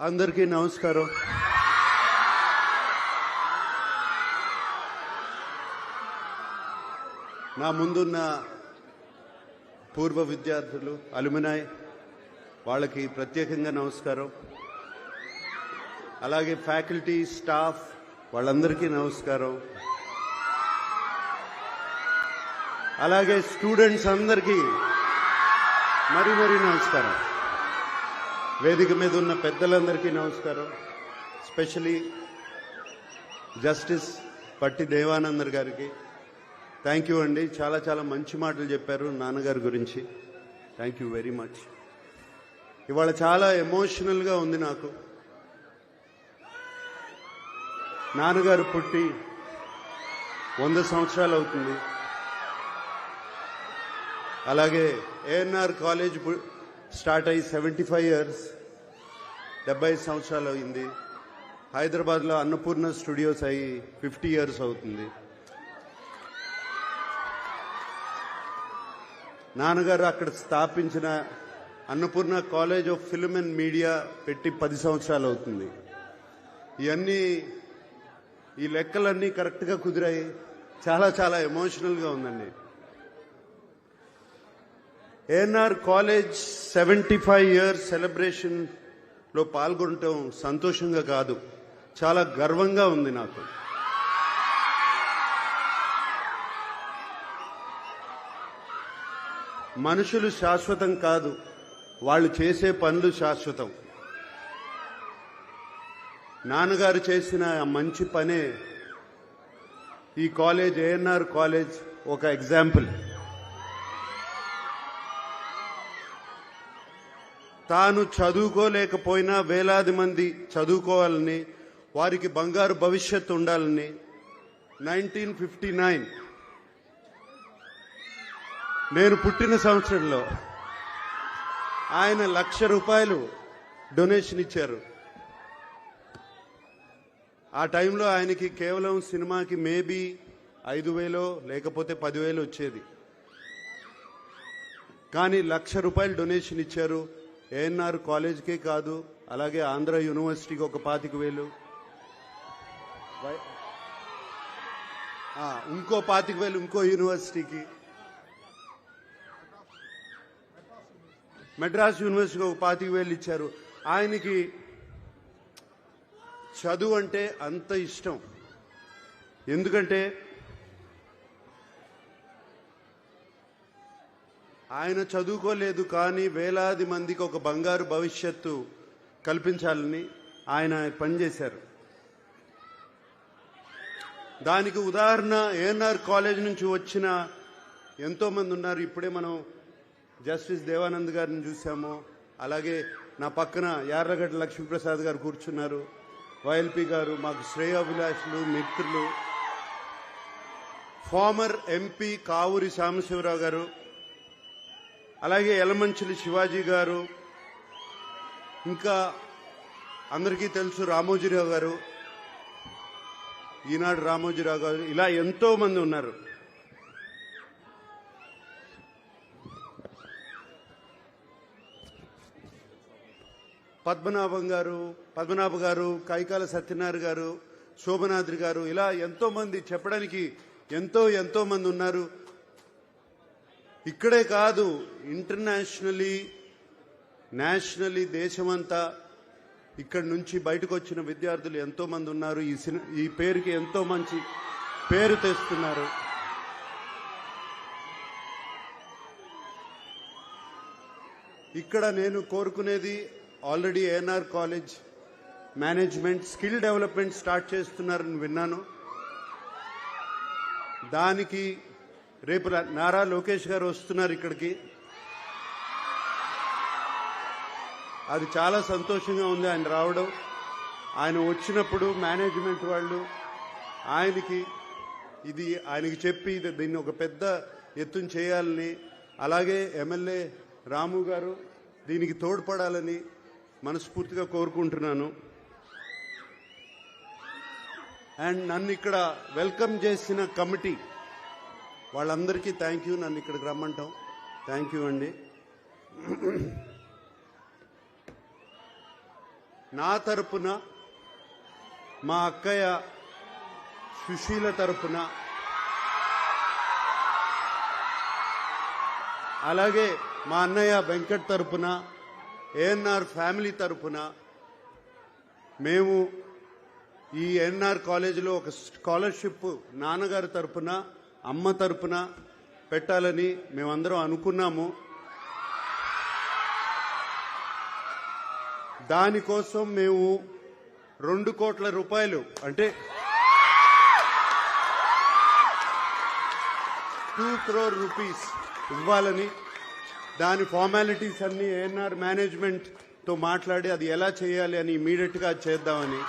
అందరికీ నమస్కారం. నా ముందున్న పూర్వ విద్యార్థులు, అలుమినాయ్ వాళ్ళకి ప్రత్యేకంగా నమస్కారం. అలాగే ఫ్యాకల్టీ, స్టాఫ్ వాళ్ళందరికీ నమస్కారం. అలాగే స్టూడెంట్స్ అందరికీ మరీ నమస్కారం. వేదిక మీద ఉన్న పెద్దలందరికీ నమస్కారం. స్పెషలీ జస్టిస్ పట్టి దేవానందర్ గారికి థ్యాంక్ యూ అండి. చాలా చాలా మంచి మాటలు చెప్పారు నాన్నగారి గురించి. Thank you very much. ఇవాళ చాలా ఎమోషనల్గా ఉంది నాకు. నాన్నగారు పుట్టి 100 సంవత్సరాలు అవుతుంది. అలాగే ఏఎన్ఆర్ కాలేజ్ స్టార్ట్ అయ్యి 75 ఇయర్స్, 70 సంవత్సరాలు అయింది. హైదరాబాద్లో అన్నపూర్ణ స్టూడియోస్ అయ్యి 50 ఇయర్స్ అవుతుంది. నాన్నగారు అక్కడ స్థాపించిన Annapurna college of film and media పెట్టి 10 సంవత్సరాలు అవుతుంది. ఇవన్నీ ఈ లెక్కలన్నీ కరెక్ట్గా కుదిరాయి. చాలా చాలా ఎమోషనల్గా ఉందండి. ఏఎన్ఆర్ కాలేజ్ 75 ఇయర్స్ సెలబ్రేషన్లో పాల్గొనటం సంతోషంగా కాదు, చాలా గర్వంగా ఉంది నాకు. మనుషులు శాశ్వతం కాదు, వాళ్ళు చేసే పనులు శాశ్వతం. నాన్నగారు చేసిన మంచి పనే ఈ కాలేజ్, ఏఎన్ఆర్ కాలేజ్ ఒక ఎగ్జాంపుల్. తాను చదువుకోలేకపోయినా వేలాది మంది చదువుకోవాలని, వారికి బంగారు భవిష్యత్తు ఉండాలని 1959 నేను పుట్టిన సంవత్సరంలో ఆయన ₹1,00,000 డొనేషన్ ఇచ్చారు. ఆ టైంలో ఆయనకి కేవలం సినిమాకి మేబీ 5,000 లేకపోతే 10,000 వచ్చేది. కానీ ₹1,00,000 డొనేషన్ ఇచ్చారు. ఏఎన్ఆర్ కాలేజ్కే కాదు, అలాగే ఆంధ్ర యూనివర్సిటీకి ఒక 25,000, ఇంకో 25,000 ఇంకో యూనివర్సిటీకి, మెడ్రాస్ యూనివర్సిటీకి ఒక 25,000 ఇచ్చారు. ఆయనకి చదువు అంటే అంత ఇష్టం. ఎందుకంటే ఆయన చదువుకోలేదు, కానీ వేలాది మందికి ఒక బంగారు భవిష్యత్తు కల్పించాలని ఆయన పనిచేశారు. దానికి ఉదాహరణ ఏఎన్ఆర్ కాలేజ్ నుంచి వచ్చిన ఎంతోమంది ఉన్నారు. ఇప్పుడే మనం జస్టిస్ దేవానంద్ గారిని చూసాము. అలాగే నా పక్కన యార్లగడ్డ లక్ష్మీప్రసాద్ గారు కూర్చున్నారు. వైఎల్పి గారు మాకు శ్రేయోభిలాషులు, మిత్రులు. ఫార్మర్ ఎంపీ కావూరి సాంబశివరావు గారు, అలాగే యలమంచిలి శివాజీ గారు, ఇంకా అందరికీ తెలుసు రామోజీరావు గారు, ఈనాడు రామోజీరావు గారు, ఇలా ఎంతో మంది ఉన్నారు. పద్మనాభ గారు, కైకాల సత్యనారాయణ గారు, శోభనాద్రి గారు, ఇలా ఎంతో మంది, చెప్పడానికి ఎంతో మంది ఉన్నారు. ఇక్కడే కాదు, ఇంటర్నేషనలీ, నేషనలీ, దేశమంతా ఇక్కడి నుంచి బయటకు వచ్చిన విద్యార్థులు ఎంతో మంది ఉన్నారు. ఈ పేరుకి ఎంతో మంచి పేరు తెస్తున్నారు. ఇక్కడ నేను కోరుకునేది, already ANR college management skill development start చేస్తున్నారని విన్నాను. దానికి రేపు నారా లోకేష్ గారు వస్తున్నారు ఇక్కడికి. అది చాలా సంతోషంగా ఉంది ఆయన రావడం. ఆయన వచ్చినప్పుడు మేనేజ్మెంట్ వాళ్ళు ఆయనకి చెప్పి దీన్ని ఒక పెద్ద ఎత్తున చేయాలని, అలాగే ఎమ్మెల్యే రాము గారు దీనికి తోడ్పడాలని మనస్ఫూర్తిగా కోరుకుంటున్నాను. అండ్ నన్ను ఇక్కడ వెల్కమ్ చేసిన కమిటీ వాళ్ళందరికీ థ్యాంక్ యూ. నన్ను ఇక్కడికి రమ్మంటాం. థ్యాంక్ యూ అండి. నా తరపున, మా అక్కయ్య సుశీల తరపున, అలాగే మా అన్నయ్య వెంకట్ తరపున, ఏఎన్ఆర్ ఫ్యామిలీ తరపున మేము ఈ ఎన్ఆర్ కాలేజీలో ఒక స్కాలర్షిప్ నాన్నగారి తరపున, అమ్మ తరపున పెట్టాలని మేమందరం అనుకున్నాము. దానికోసం మేము 2 కోట్ల రూపాయలు అంటే 2 crore rupees ఇవ్వాలని, దాని ఫార్మాలిటీస్ అన్ని ఏఎన్ఆర్ మేనేజ్మెంట్తో మాట్లాడి అది ఎలా చేయాలి అని ఇమీడియట్గా చేద్దామని.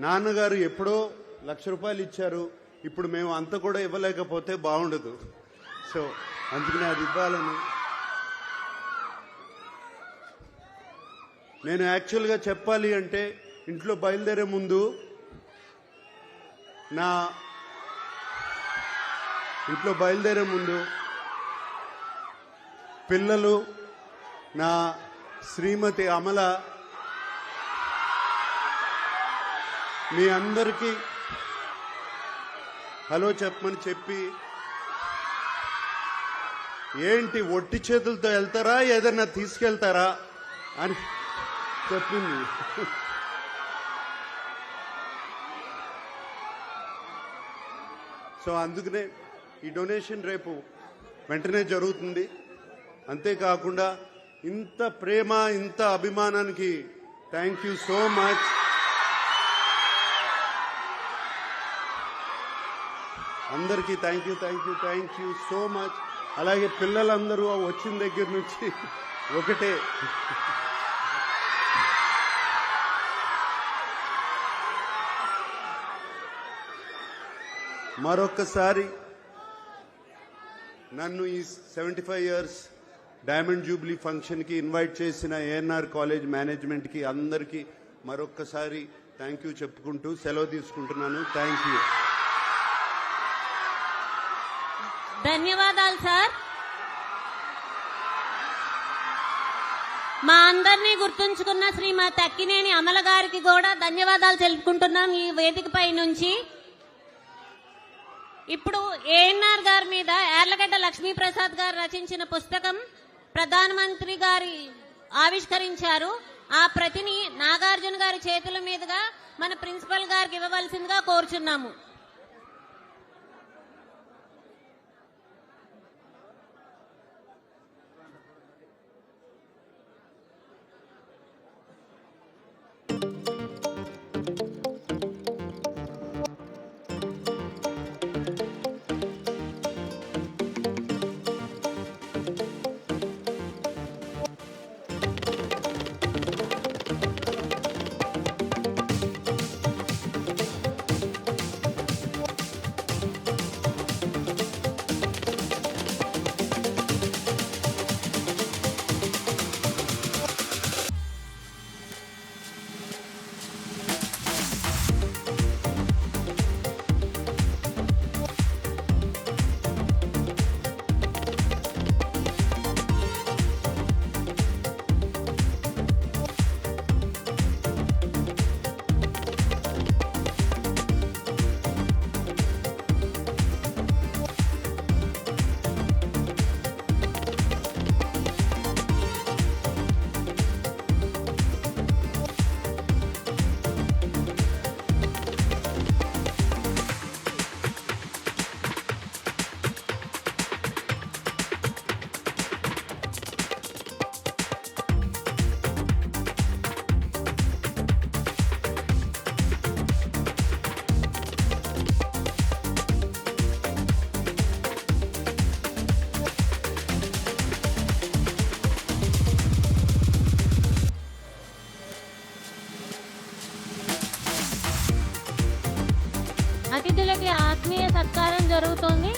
నాన్నగారు ఎప్పుడో ₹1,00,000 ఇచ్చారు. ఇప్పుడు మేము అంత కూడా ఇవ్వలేకపోతే బాగుండదు. సో అందుకనే అది ఇవ్వాలని. నేను యాక్చువల్గా చెప్పాలి అంటే ఇంట్లో బయలుదేరే ముందు పిల్లలు, నా శ్రీమతి అమల, మీ అందరికీ హలో చెప్పమని చెప్పి, ఏంటి ఒట్టి చేతులతో వెళ్తారా ఏదన్నా తీసుకెళ్తారా అని చెప్పింది. సో అందుకనే ఈ డొనేషన్ రేపు వెంటనే జరుగుతుంది. అంతేకాకుండా ఇంత ప్రేమ, ఇంత అభిమానానికి థ్యాంక్ యూ సో మచ్. అందరికీ థ్యాంక్ యూ సో మచ్. అలాగే పిల్లలందరూ వచ్చిన దగ్గర నుంచి ఒకటే మరొక్కసారి నన్ను ఈ 75 years డైమండ్ జూబ్లీ ఫంక్షన్కి ఇన్వైట్ చేసిన ఏఎన్ఆర్ కాలేజ్ మేనేజ్మెంట్కి అందరికీ మరొక్కసారి థ్యాంక్ యూ చెప్పుకుంటూ సెలవు తీసుకుంటున్నాను. Thank you. ధన్యవాదాలు సార్. మా అందరినీ గుర్తుంచుకున్న శ్రీమతి అక్కినేని అమల గారికి కూడా ధన్యవాదాలు తెలుపుకుంటున్నాం ఈ వేదికపై నుంచి. ఇప్పుడు ఏఎన్ఆర్ గారి మీద యార్లగడ్డ లక్ష్మీప్రసాద్ గారు రచించిన పుస్తకం ప్రధానమంత్రి గారి ఆవిష్కరించారు. ఆ ప్రతిని నాగార్జున గారి చేతుల మీదుగా మన ప్రిన్సిపల్ గారికి ఇవ్వవలసిందిగా కోరుచున్నాము. అతిథులకి ఆత్మీయ సత్కారం జరుగుతోంది.